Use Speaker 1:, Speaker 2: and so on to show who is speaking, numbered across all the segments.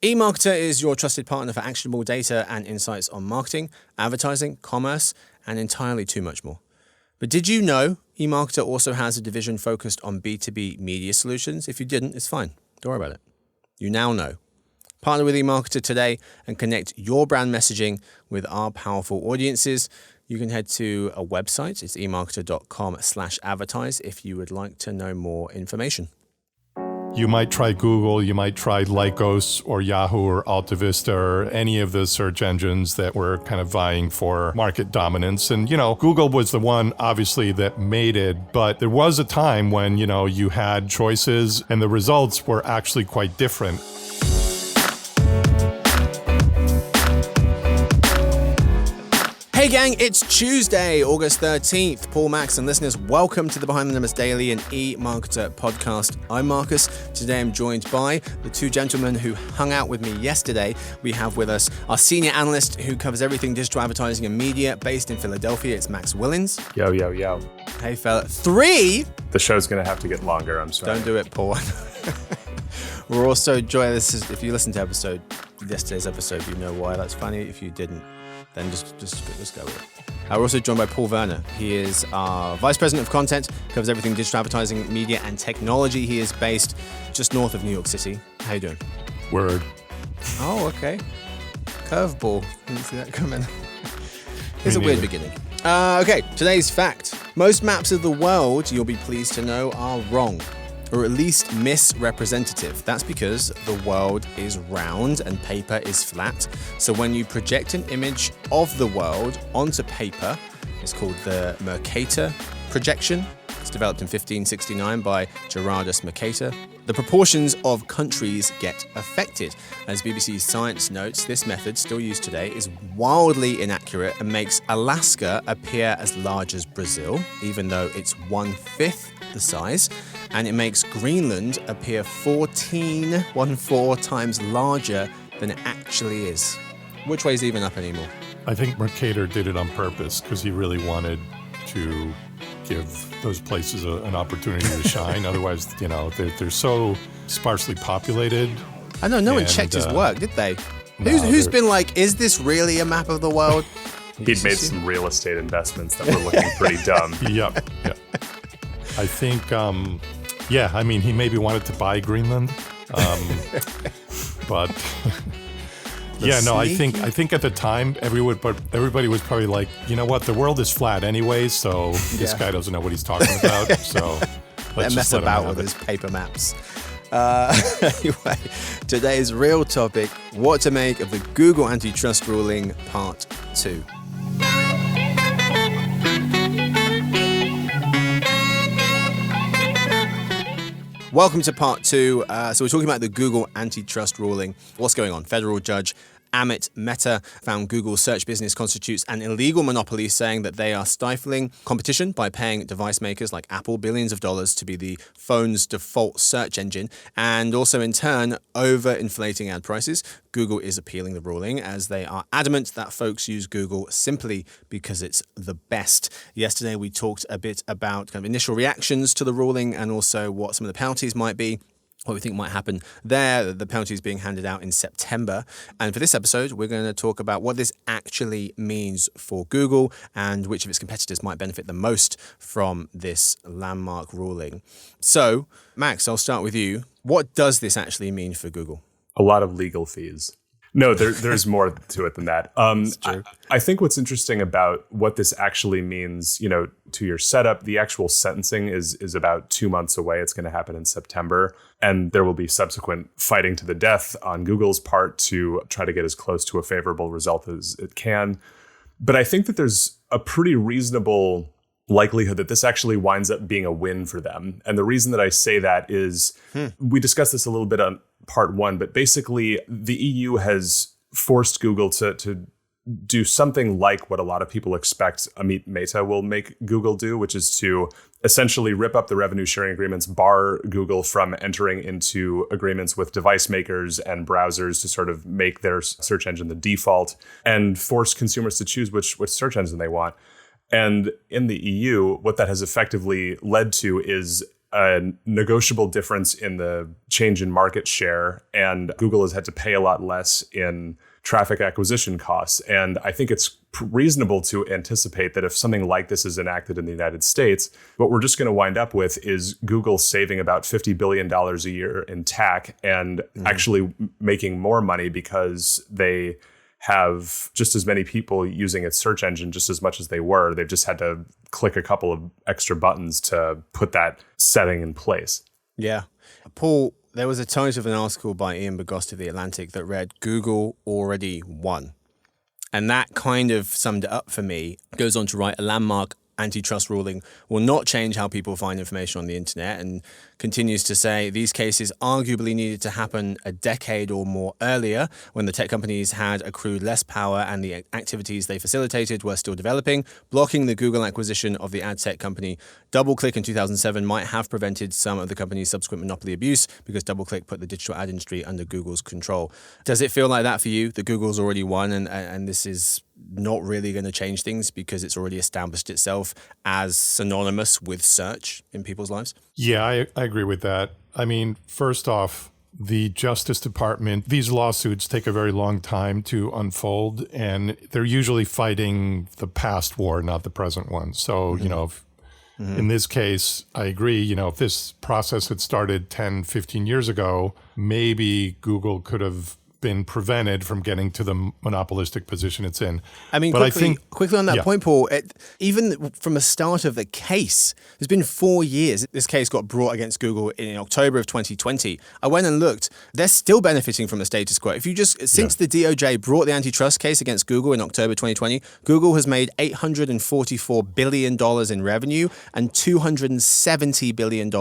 Speaker 1: eMarketer is your trusted partner for actionable data and insights on marketing, advertising, commerce, and entirely too much more. But did you know eMarketer also has a division focused on B2B media solutions? If you didn't, it's fine. Don't worry about it. You now know. Partner with eMarketer today and connect your brand messaging with our powerful audiences. You can head to a website. It's eMarketer.com/advertise if you would like to know more information.
Speaker 2: You might try Google, you might try Lycos or Yahoo or AltaVista or any of the search engines that were kind of vying for market dominance. And, Google was the one, obviously, that made it. But there was a time when, you had choices and the results were actually quite different.
Speaker 1: Hey gang, it's Tuesday, August 13th. Paul, Max, and listeners, welcome to the Behind the Numbers Daily and eMarketer podcast. I'm Marcus. Today I'm joined by the two gentlemen who hung out with me yesterday. We have with us our senior analyst who covers everything digital advertising and media based in Philadelphia. It's Max Willens.
Speaker 3: Yo, yo, yo.
Speaker 1: Hey fella. 3.
Speaker 3: The show's going to have to get longer, I'm sorry.
Speaker 1: Don't do it, Paul. We're also joined, if you listen to yesterday's episode, you know why that's funny. If you didn't, then just go with it. We're also joined by Paul Werner. He is our Vice President of Content, covers everything digital advertising, media, and technology. He is based just north of New York City. How you doing?
Speaker 2: Word.
Speaker 1: Oh, okay. Curveball. Didn't see that coming. It's a weird beginning. Okay, today's fact. Most maps of the world, you'll be pleased to know, are wrong. Or at least misrepresentative. That's because the world is round and paper is flat. So when you project an image of the world onto paper, it's called the Mercator projection. It's developed in 1569 by Gerardus Mercator. The proportions of countries get affected. As BBC Science notes, this method, still used today, is wildly inaccurate and makes Alaska appear as large as Brazil, even though it's 1/5 the size, and it makes Greenland appear 14 times larger than it actually is. Which way is even up anymore?
Speaker 2: I think Mercator did it on purpose because he really wanted to give those places an opportunity to shine. Otherwise, they're so sparsely populated.
Speaker 1: I know, no one checked his work, did they? Who's been like, is this really a map of the world?
Speaker 3: He'd made some real estate investments that were looking pretty dumb.
Speaker 2: Yep. I think, he maybe wanted to buy Greenland, but I think at the time everybody was probably like, you know what, the world is flat anyways, so this guy doesn't know what he's talking about, so let's
Speaker 1: mess about with his paper maps. Anyway, today's real topic: what to make of the Google antitrust ruling, part 2. Welcome to part 2. So we're talking about the Google antitrust ruling. What's going on? Federal judge Amit Mehta found Google's search business constitutes an illegal monopoly, saying that they are stifling competition by paying device makers like Apple billions of dollars to be the phone's default search engine, and also in turn overinflating ad prices. Google is appealing the ruling as they are adamant that folks use Google simply because it's the best. Yesterday we talked a bit about kind of initial reactions to the ruling and also what some of the penalties might be. What we think might happen there, the penalties being handed out in September. And for this episode, we're going to talk about what this actually means for Google and which of its competitors might benefit the most from this landmark ruling. So, Max, I'll start with you. What does this actually mean for Google?
Speaker 3: A lot of legal fees. No, there's more to it than that. I think what's interesting about what this actually means, to your setup, the actual sentencing is about 2 months away. It's going to happen in September. And there will be subsequent fighting to the death on Google's part to try to get as close to a favorable result as it can. But I think that there's a pretty reasonable likelihood that this actually winds up being a win for them. And the reason that I say that is we discussed this a little bit on part 1, but basically the EU has forced Google to do something like what a lot of people expect Amit Mehta will make Google do, which is to essentially rip up the revenue sharing agreements, bar Google from entering into agreements with device makers and browsers to sort of make their search engine the default, and force consumers to choose which search engine they want. And in the EU, what that has effectively led to is a negotiable difference in the change in market share, and Google has had to pay a lot less in traffic acquisition costs. And I think it's reasonable to anticipate that if something like this is enacted in the United States, what we're just going to wind up with is Google saving about $50 billion a year in TAC and actually making more money because they have just as many people using its search engine just as much as they were. They've just had to click a couple of extra buttons to put that setting in place.
Speaker 1: Yeah. Paul, there was a title of an article by Ian Bogost of The Atlantic that read, "Google already won." And that kind of summed it up for me. Goes on to write, a landmark antitrust ruling will not change how people find information on the internet, and continues to say these cases arguably needed to happen a decade or more earlier when the tech companies had accrued less power and the activities they facilitated were still developing. Blocking the Google acquisition of the ad tech company DoubleClick in 2007 might have prevented some of the company's subsequent monopoly abuse because DoubleClick put the digital ad industry under Google's control. Does it feel like that for you, that Google's already won and this is not really going to change things because it's already established itself as synonymous with search in people's lives?
Speaker 2: Yeah, I agree with that. I mean, first off, the Justice Department, these lawsuits take a very long time to unfold, and they're usually fighting the past war, not the present one. So, you know, in this case, I agree, you know, if this process had started 10, 15 years ago, maybe Google could have been prevented from getting to the monopolistic position it's in.
Speaker 1: I mean,
Speaker 2: but
Speaker 1: quickly on that point, Paul, even from the start of the case, there's been 4 years. This case got brought against Google in October of 2020. I went and looked. They're still benefiting from the status quo. If you just, since the DOJ brought the antitrust case against Google in October 2020, Google has made $844 billion in revenue and $270 billion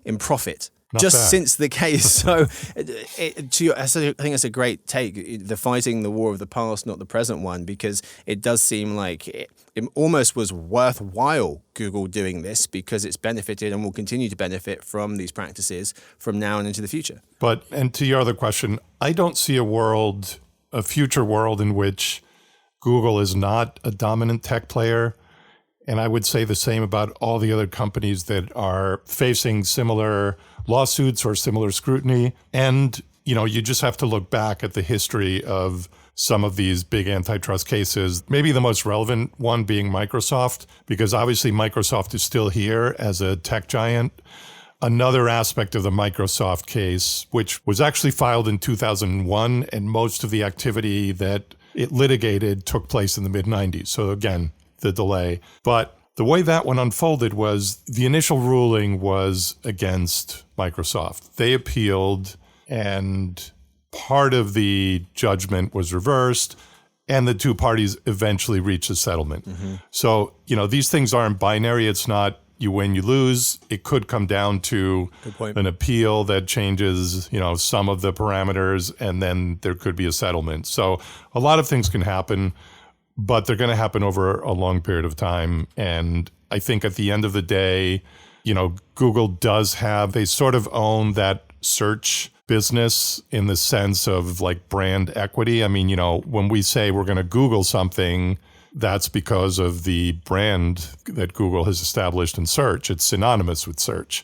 Speaker 1: in profit.
Speaker 2: Not
Speaker 1: just
Speaker 2: bad.
Speaker 1: Since the case. So I think that's a great take. The fighting the war of the past, not the present one, because it does seem like it almost was worthwhile Google doing this because it's benefited and will continue to benefit from these practices from now and into the future.
Speaker 2: And to your other question, I don't see a future world in which Google is not a dominant tech player. And I would say the same about all the other companies that are facing similar lawsuits or similar scrutiny. And, you know, you just have to look back at the history of some of these big antitrust cases, maybe the most relevant one being Microsoft, because obviously Microsoft is still here as a tech giant. Another aspect of the Microsoft case, which was actually filed in 2001, and most of the activity that it litigated took place in the mid-90s. So again, the delay. But the way that one unfolded was the initial ruling was against Microsoft. They appealed, and part of the judgment was reversed, and the two parties eventually reached a settlement. So, you know, these things aren't binary. It's not you win, you lose. It could come down to an appeal that changes, you know, some of the parameters, and then there could be a settlement. So a lot of things can happen, but they're going to happen over a long period of time. And I think at the end of the day, you know, Google they sort of own that search business in the sense of like brand equity. I mean, you know, when we say we're going to Google something, that's because of the brand that Google has established in search. It's synonymous with search.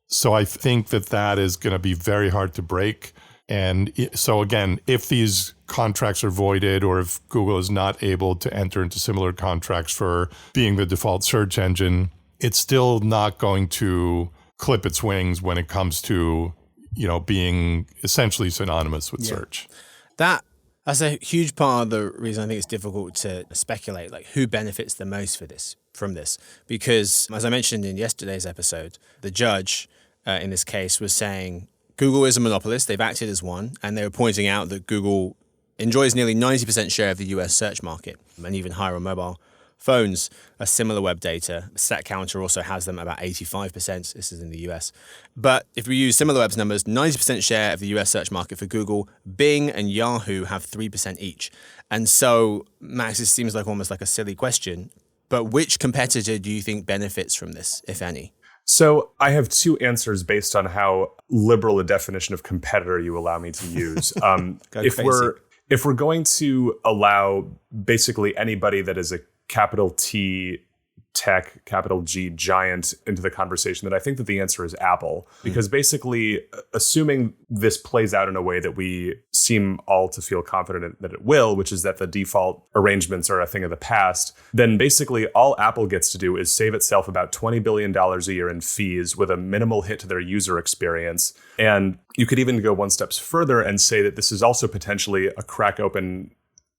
Speaker 2: So I think that is going to be very hard to break. And so again, if these contracts are voided, or if Google is not able to enter into similar contracts for being the default search engine, it's still not going to clip its wings when it comes to, you know, being essentially synonymous with search.
Speaker 1: That's a huge part of the reason I think it's difficult to speculate, like who benefits the most from this. Because as I mentioned in yesterday's episode, the judge in this case was saying Google is a monopolist. They've acted as one, and they were pointing out that Google enjoys nearly 90% share of the US search market, and even higher on mobile phones. A similar web data. StatCounter also has them about 85%. This is in the US. But if we use SimilarWeb's numbers, 90% share of the US search market for Google, Bing and Yahoo have 3% each. And so, Max, this seems like almost like a silly question, but which competitor do you think benefits from this, if any?
Speaker 3: So I have two answers based on how liberal a definition of competitor you allow me to use. If we're going to allow basically anybody that is a capital T tech, capital G, giant into the conversation, then I think that the answer is Apple. Because basically, assuming this plays out in a way that we seem all to feel confident that it will, which is that the default arrangements are a thing of the past, then basically all Apple gets to do is save itself about $20 billion a year in fees with a minimal hit to their user experience. And you could even go one step further and say that this is also potentially a crack open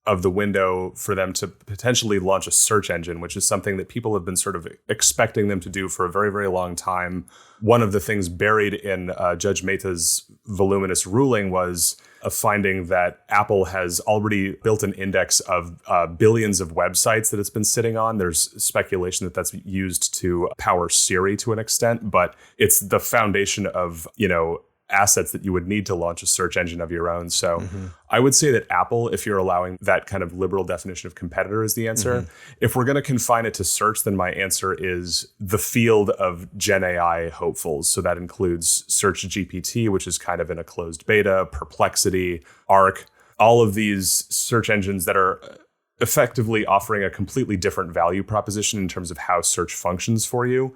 Speaker 3: of the window for them to potentially launch a search engine, which is something that people have been sort of expecting them to do for a very, very long time. One of the things buried in Judge Mehta's voluminous ruling was a finding that Apple has already built an index of billions of websites that it's been sitting on. There's speculation that that's used to power Siri to an extent, but it's the foundation of, assets that you would need to launch a search engine of your own. So I would say that Apple, if you're allowing that kind of liberal definition of competitor, is the answer. If we're going to confine it to search, then my answer is the field of Gen AI hopefuls. So that includes Search GPT, which is kind of in a closed beta, Perplexity, Arc, all of these search engines that are effectively offering a completely different value proposition in terms of how search functions for you.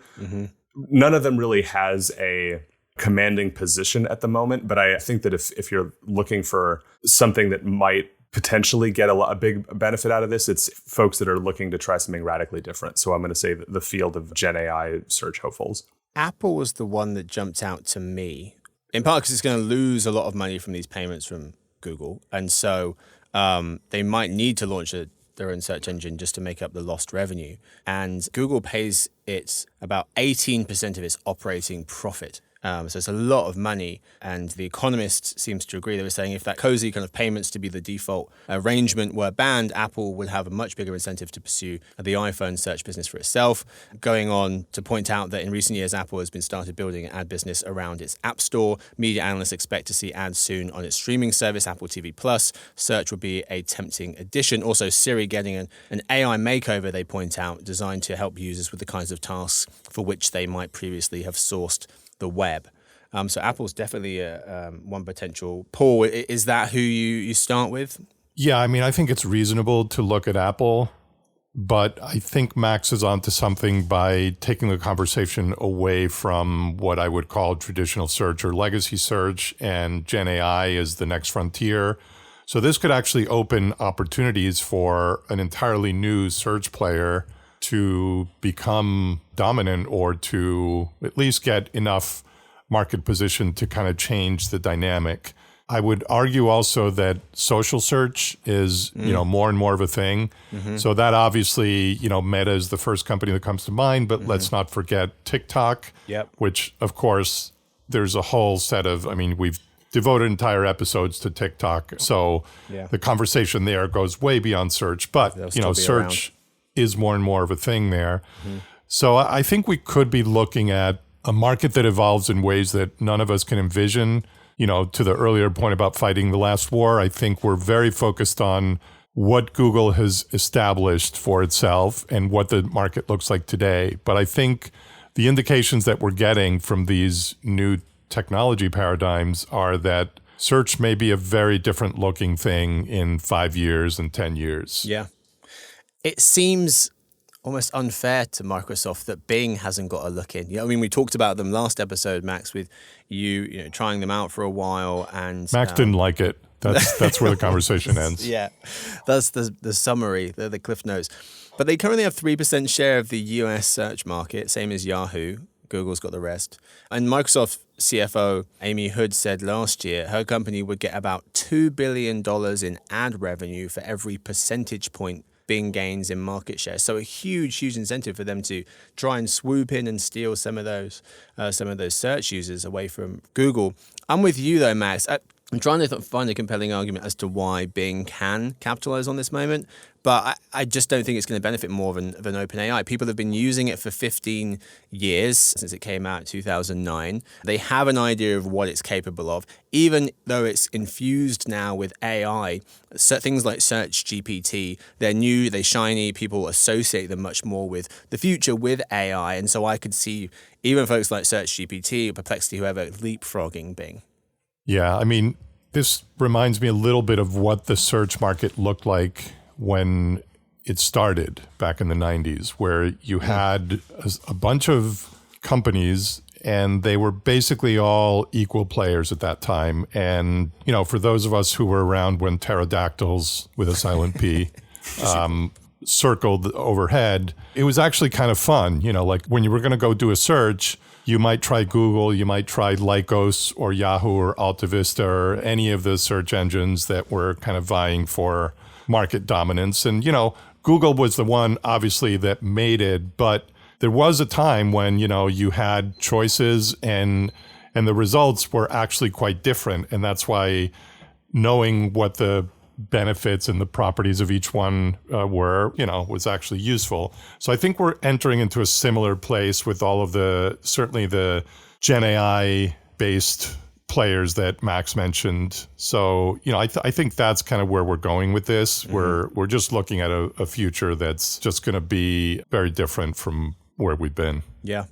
Speaker 3: None of them really has a commanding position at the moment, but I think that if you're looking for something that might potentially get a big benefit out of this, it's folks that are looking to try something radically different. So I'm going to say that the field of Gen AI search hopefuls.
Speaker 1: Apple was the one that jumped out to me, in part because it's going to lose a lot of money from these payments from Google, and so they might need to launch their own search engine just to make up the lost revenue. And Google pays it about 18% of its operating profit. So it's a lot of money, and The Economist seems to agree. They were saying if that cozy kind of payments to be the default arrangement were banned, Apple would have a much bigger incentive to pursue the iPhone search business for itself. Going on to point out that in recent years, Apple has been started building an ad business around its App Store. Media analysts expect to see ads soon on its streaming service, Apple TV+. Search would be a tempting addition. Also, Siri getting an AI makeover, they point out, designed to help users with the kinds of tasks for which they might previously have sourced the web. So Apple's definitely one potential. Paul, is that who you start with?
Speaker 2: Yeah, I mean, I think it's reasonable to look at Apple, but I think Max is onto something by taking the conversation away from what I would call traditional search or legacy search, and Gen AI is the next frontier. So this could actually open opportunities for an entirely new search player to become dominant or to at least get enough market position to kind of change the dynamic. I would argue also that social search is, more and more of a thing. So that obviously, Meta is the first company that comes to mind, but let's not forget TikTok, which of course there's a whole set of, we've devoted entire episodes to TikTok. So the conversation there goes way beyond search, but search is more and more of a thing there. So I think we could be looking at a market that evolves in ways that none of us can envision. To the earlier point about fighting the last war, I think we're very focused on what Google has established for itself and what the market looks like today. But I think the indications that we're getting from these new technology paradigms are that search may be a very different looking thing in 5 years and 10 years.
Speaker 1: Yeah. It seems almost unfair to Microsoft that Bing hasn't got a look in. We talked about them last episode, Max, with you trying them out for a while, and
Speaker 2: Max didn't like it. That's where the conversation ends.
Speaker 1: Yeah, that's the summary, the Cliff Notes. But they currently have 3% share of the US search market, same as Yahoo. Google's got the rest. And Microsoft CFO Amy Hood said last year her company would get about $2 billion in ad revenue for every percentage point Bing gains in market share. So a huge incentive for them to try and swoop in and steal some of those search users away from Google. I'm with you though, Max. I'm trying to find a compelling argument as to why Bing can capitalize on this moment, but I just don't think it's going to benefit more than OpenAI. People have been using it for 15 years since it came out in 2009. They have an idea of what it's capable of, even though it's infused now with AI. So things like Search GPT, they're new, they're shiny, people associate them much more with the future with AI. And so I could see even folks like Search GPT, Perplexity, whoever, leapfrogging Bing.
Speaker 2: Yeah, this reminds me a little bit of what the search market looked like when it started back in the 90s, where you had a bunch of companies and they were basically all equal players at that time. And, for those of us who were around when pterodactyls with a silent P circled overhead, it was actually kind of fun. Like when you were going to go do a search, you might try Google, you might try Lycos or Yahoo or AltaVista or any of the search engines that were kind of vying for market dominance. And, Google was the one, obviously, that made it. But there was a time when, you had choices and the results were actually quite different. And that's why knowing what the benefits and the properties of each one were, was actually useful. So I think we're entering into a similar place with all of certainly the Gen AI based players that Max mentioned. So, I think that's kind of where we're going with this. Mm-hmm. We're just looking at a future that's just going to be very different from where we've been.
Speaker 1: Yeah.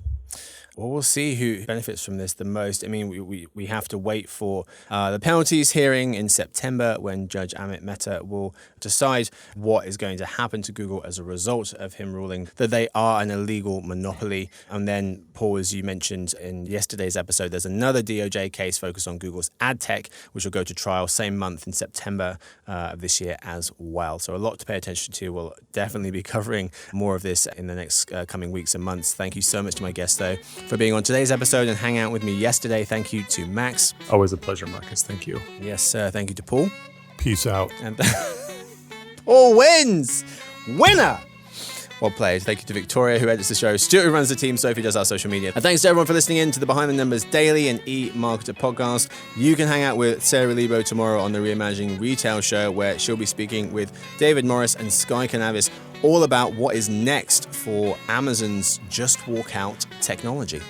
Speaker 1: Well, we'll see who benefits from this the most. I mean, we have to wait for the penalties hearing in September when Judge Amit Mehta will decide what is going to happen to Google as a result of him ruling that they are an illegal monopoly. And then, Paul, as you mentioned in yesterday's episode, there's another DOJ case focused on Google's ad tech, which will go to trial same month in September of this year as well. So a lot to pay attention to. We'll definitely be covering more of this in the next coming weeks and months. Thank you so much to my guests, though, for being on today's episode and hang out with me yesterday. Thank you to Max.
Speaker 3: Always a pleasure, Marcus. Thank you.
Speaker 1: Yes, sir. Thank you to Paul.
Speaker 2: Peace out.
Speaker 1: And Paul wins! Winner! Well played. Thank you to Victoria, who edits the show, Stuart, who runs the team, Sophie does our social media. And thanks to everyone for listening in to the Behind the Numbers Daily and eMarketer podcast. You can hang out with Sarah Lebo tomorrow on the Reimagining Retail show, where she'll be speaking with David Morris and Sky Canavis all about what is next for Amazon's Just Walk Out technology.